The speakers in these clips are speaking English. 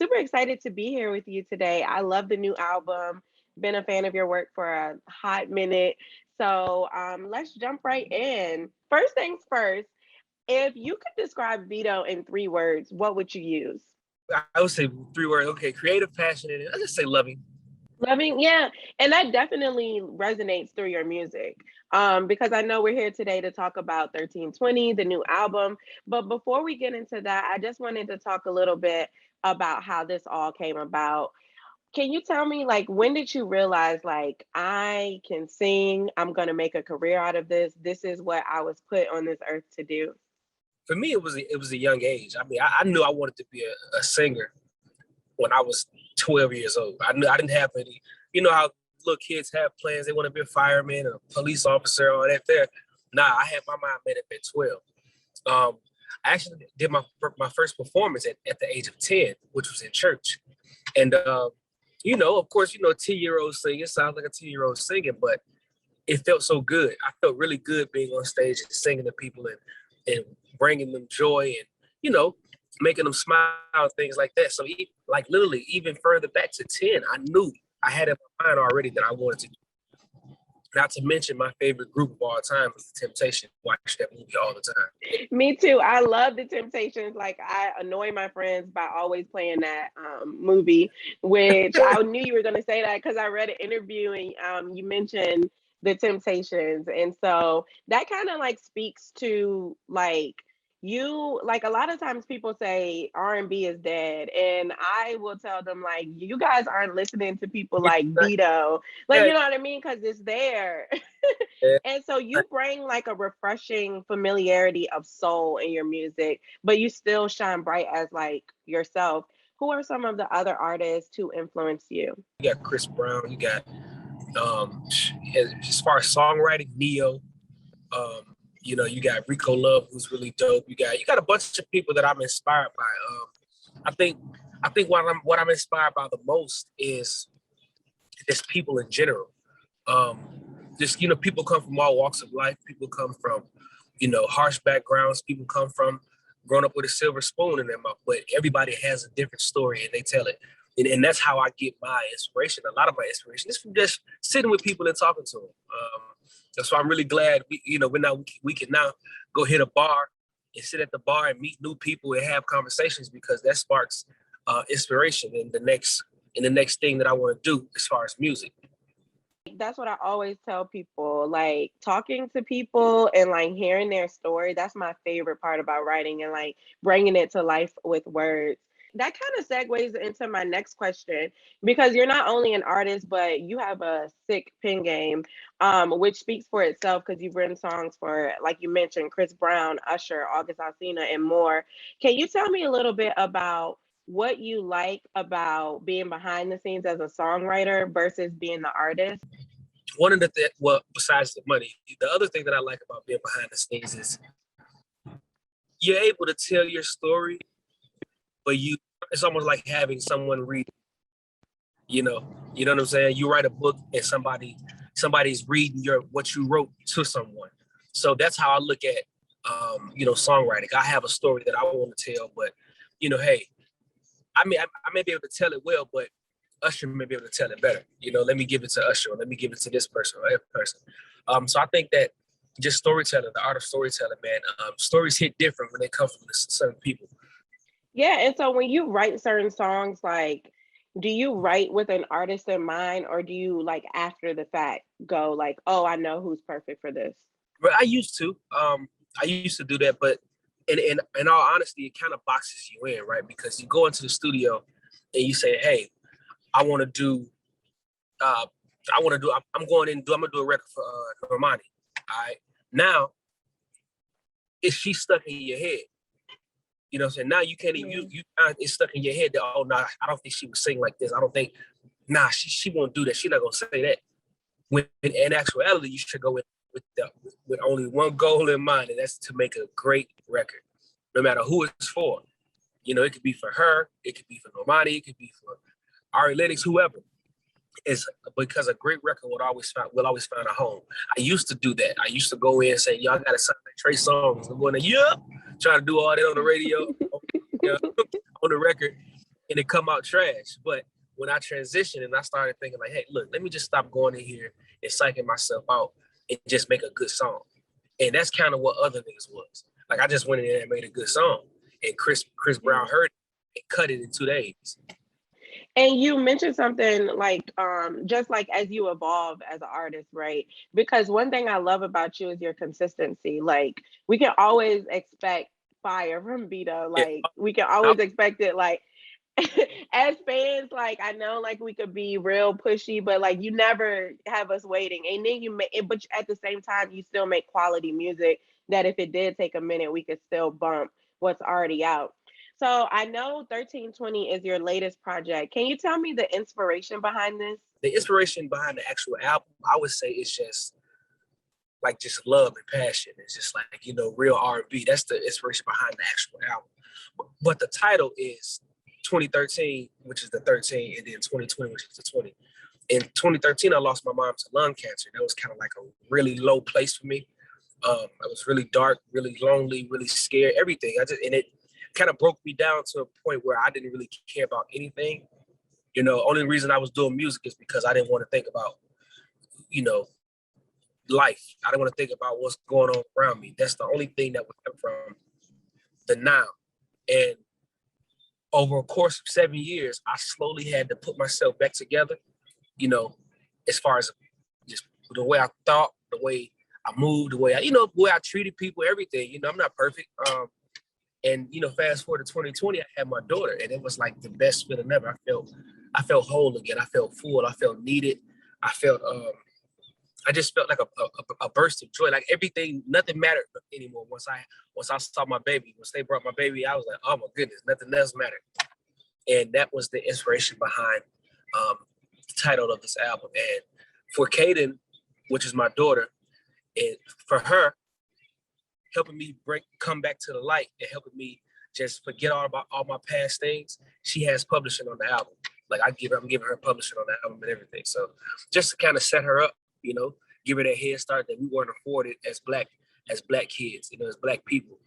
super excited to be here with you today. I love the new album. Been a fan of your work for a hot minute. So let's jump right in. First things first, if you could describe Vedo in 3 words, what would you use? I would say 3 words. Okay, creative, passionate, and I just say loving. Loving, yeah. And that definitely resonates through your music. Because I know we're here today to talk about 1320, the new album. But before we get into that, I just wanted to talk a little bit about how this all came about. Can you tell me, like, when did you realize, like, I can sing, I'm gonna make a career out of this? This is what I was put on this earth to do. For me, it was a young age. I mean, I knew I wanted to be a singer when I was 12 years old. I knew I didn't have any. You know how little kids have plans. They want to be a fireman, a police officer, all that. There, nah. I had my mind made up at 12. I actually did my first performance at the age of 10, which was in church. And of course, 10-year-old singing sounds like a 10-year-old singing, but it felt so good. I felt really good being on stage and singing to people and bringing them joy and making them smile and things like that. So like literally even further back to 10, I knew I had in my mind already that I wanted to do. Not to mention my favorite group of all time was The Temptation. Watch that movie all the time. Me too. I love the Temptations. Like, I annoy my friends by always playing that movie, which I knew you were going to say that because I read an interview and you mentioned the Temptations. And so that kind of like speaks to like you, like a lot of times people say R&B is dead, and I will tell them like, you guys aren't listening to people like Vito, like, you know what I mean, because it's there. And so you bring like a refreshing familiarity of soul in your music, but you still shine bright as like yourself. Who are some of the other artists who influence you? You got Chris Brown. You got as far as songwriting, Neo. You got Rico Love, who's really dope. You got a bunch of people that I'm inspired by. I think what I'm inspired by the most is just people in general. Just people come from all walks of life. People come from harsh backgrounds. People come from growing up with a silver spoon in their mouth. But everybody has a different story and they tell it. And that's how I get my inspiration. A lot of my inspiration is from just sitting with people and talking to them. So I'm really glad we can now go hit a bar and sit at the bar and meet new people and have conversations, because that sparks inspiration in the next thing that I want to do as far as music. That's what I always tell people, like talking to people and like hearing their story. That's my favorite part about writing and like bringing it to life with words. That kind of segues into my next question, because you're not only an artist, but you have a sick pen game, which speaks for itself because you've written songs for, like you mentioned, Chris Brown, Usher, August Alsina, and more. Can you tell me a little bit about what you like about being behind the scenes as a songwriter versus being the artist? One of the besides the money, the other thing that I like about being behind the scenes is you're able to tell your story, but it's almost like having someone read it. You know what I'm saying? You write a book and somebody's reading what you wrote to someone. So that's how I look at songwriting. I have a story that I want to tell, but hey, I may be able to tell it well, but Usher may be able to tell it better. Let me give it to Usher, or let me give it to this person or that person. So I think that just storytelling, the art of storytelling, man, stories hit different when they come from certain people. Yeah, and so when you write certain songs, like, do you write with an artist in mind, or do you like after the fact go like, oh, I know who's perfect for this? But I used to do that, but in all honesty, it kind of boxes you in, right? Because you go into the studio and you say, hey, I'm gonna do a record for Normani. All right. Now, is she stuck in your head? You know what I'm saying? Now you can't even, it's stuck in your head that, oh, no, I don't think she would sing like this. I don't think, she won't do that. She's not going to say that. When in actuality, you should go with only one goal in mind, and that's to make a great record, no matter who it's for. It could be for her, it could be for Normani, it could be for Ari Lennox, whoever. It's because a great record will always find a home. I used to do that. I used to go in and say, y'all got to sound like Trey Songz. I'm going to, trying to do all that on the radio, on the record. and it come out trash. But when I transitioned and I started thinking like, hey, look, let me just stop going in here and psyching myself out and just make a good song. And that's kind of what Other Niggas was. Like I just went in there and made a good song. And Chris Brown heard it and cut it in 2 days. And you mentioned something like just like as you evolve as an artist, right? Because one thing I love about you is your consistency. Like we can always expect fire from Vedo. Yeah. Like we can always expect it. Like as fans, like I know like we could be real pushy, but like you never have us waiting. And then you make, but at the same time, you still make quality music that if it did take a minute, we could still bump what's already out. So I know 1320 is your latest project. Can you tell me the inspiration behind this? The inspiration behind the actual album, I would say, is just like just love and passion. It's just like, you know, real R&B. That's the inspiration behind the actual album. But the title is 2013, which is the 13, and then 2020, which is the 20. In 2013, I lost my mom to lung cancer. That was kind of like a really low place for me. It was really dark, really lonely, really scared, everything. And it kind of broke me down to a point where I didn't really care about anything. You know, only reason I was doing music is because I didn't want to think about, you know, life. I didn't want to think about what's going on around me. That's the only thing that would come from the now. And over a course of 7 years, I slowly had to put myself back together, you know, as far as just the way I thought, the way I moved, the way the way I treated people, everything. You know, I'm not perfect. And you know, fast forward to 2020, I had my daughter, and it was like the best feeling ever. I felt whole again. I felt full. I felt needed. I just felt like a burst of joy. Like everything, nothing mattered anymore. Once I saw my baby, once they brought my baby, I was like, oh my goodness, nothing else mattered. And that was the inspiration behind the title of this album. And for Kaden, which is my daughter, and for her, helping me come back to the light and helping me just forget all about all my past things. She has publishing on the album. Like I'm giving her publishing on the album and everything. So just to kind of set her up, you know, give her that head start that we weren't afforded as black kids, you know, as black people.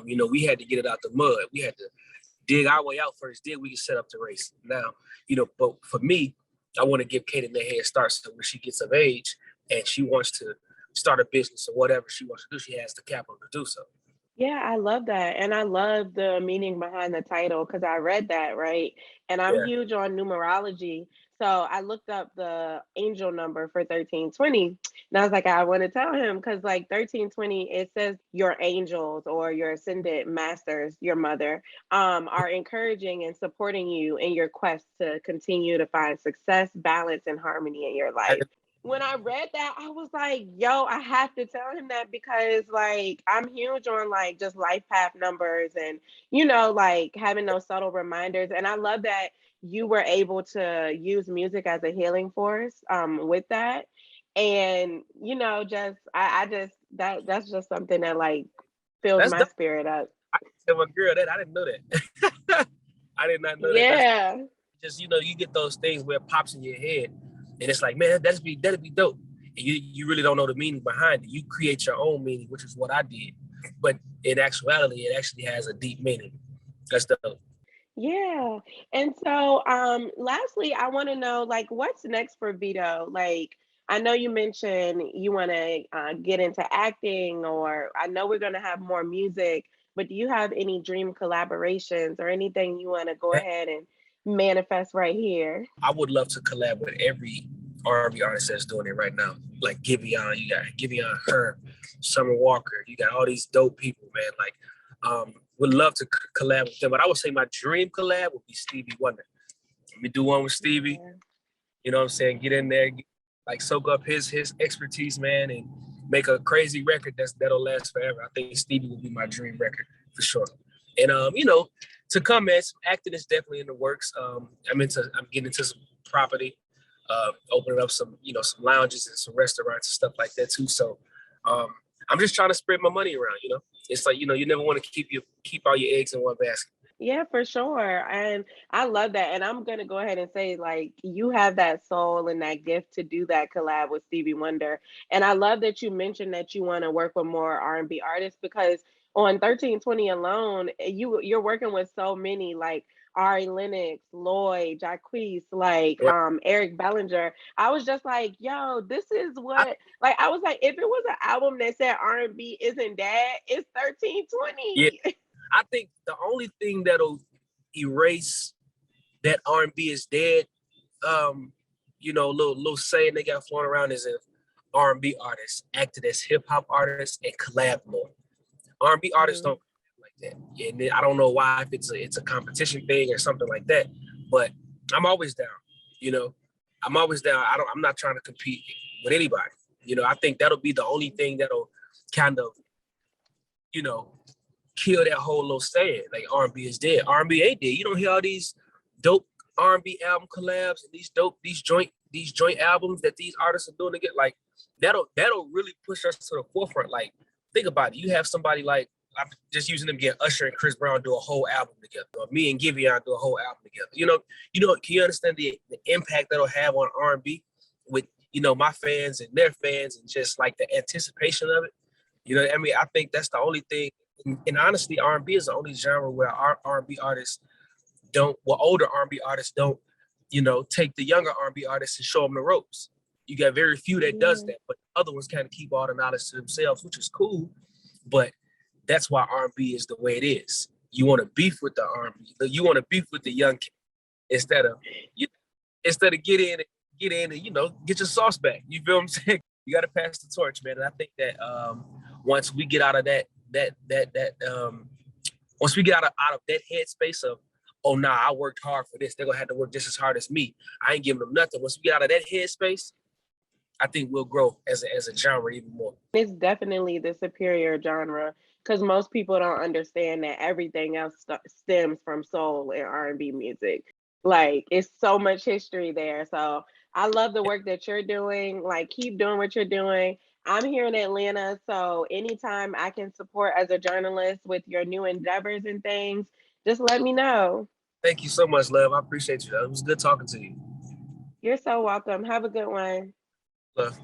You know, we had to get it out the mud. We had to dig our way out first. Then we can set up the race. Now, you know, but for me, I want to give Kaden that head start so when she gets of age and she wants to start a business or whatever she wants to do, she has the capital to do so. Yeah, I love that. And I love the meaning behind the title because I read that, right? And I'm huge on numerology. So I looked up the angel number for 1320. And I was like, I want to tell him because like 1320, it says your angels or your ascended masters, your mother, are encouraging and supporting you in your quest to continue to find success, balance, and harmony in your life. When I read that, I was like, yo, I have to tell him that because like I'm huge on like just life path numbers and, you know, like having those subtle reminders. And I love that you were able to use music as a healing force with that. And, you know, just, I just, that's just something that like fills my spirit up. I tell my girl that, I didn't know that. I did not know that. Yeah. Just, you know, you get those things where it pops in your head. And it's like, man, that'd be dope. And you really don't know the meaning behind it. You create your own meaning, which is what I did. But in actuality, it actually has a deep meaning. That's dope. Yeah. And so lastly, I want to know like what's next for Vedo? Like I know you mentioned you want to get into acting or I know we're going to have more music, but do you have any dream collaborations or anything you want to go ahead and manifest right here? I would love to collab with every R&B artist that's doing it right now. Like Giveon, you got Giveon, her, Summer Walker. You got all these dope people, man. Like, would love to collab with them. But I would say my dream collab would be Stevie Wonder. Let me do one with Stevie. Yeah. You know what I'm saying? Get in there, like soak up his expertise, man, and make a crazy record that'll last forever. I think Stevie will be my dream record for sure. And you know, to come, man, some acting is definitely in the works. I'm getting into some property, opening up some lounges and some restaurants and stuff like that too. So I'm just trying to spread my money around, you know. It's like, you know, you never want to keep all your eggs in one basket. Yeah, for sure. And I love that. And I'm going to go ahead and say, like, you have that soul and that gift to do that collab with Stevie Wonder. And I love that you mentioned that you want to work with more R&B artists because on 1320 alone, you're working with so many like Ari Lennox, Lloyd, Jacquees, like Right. Eric Bellinger. I was just like, yo, this is I, what, like, I was like, if it was an album that said R&B isn't that, it's yeah, 1320. I think the only thing that'll erase that R&B is dead, little saying they got flown around is if R&B artists acted as hip hop artists and collab more. R&B artists don't like that. And I don't know why, if it's a competition thing or something like that. But I'm always down. You know, I'm always down. I'm not trying to compete with anybody. I think that'll be the only thing that'll kind of, kill that whole little saying. Like R&B is dead. R&B ain't dead. You don't hear all these dope R&B album collabs and these joint albums that these artists are doing to get like that'll really push us to the forefront. Like, think about it. You have somebody like, I'm just using them again, Usher and Chris Brown do a whole album together, or me and Giveon do a whole album together. Can you understand the impact that'll have on R&B with my fans and their fans, and just like the anticipation of it? I think that's the only thing. And honestly, R&B is the only genre where our R&B artists older R&B artists don't, take the younger R&B artists and show them the ropes. You got very few that does that, but other ones kind of keep all the knowledge to themselves, which is cool. But that's why R&B is the way it is. You want to beef with the R&B, you want to beef with the young kid instead of get in and get your sauce back. You feel what I'm saying? You got to pass the torch, man. And I think that once we get out of once we get out of that headspace of, oh nah, I worked hard for this, they're gonna have to work just as hard as me, I ain't giving them nothing. Once we get out of that headspace, I think we'll grow as a genre even more. It's definitely the superior genre, because most people don't understand that everything else stems from soul and R&B music. Like, it's so much history there. So I love the work that you're doing. Like, keep doing what you're doing. I'm here in Atlanta, so anytime I can support as a journalist with your new endeavors and things, just let me know. Thank you so much, love. I appreciate you. It was good talking to you. You're so welcome. Have a good one. Love.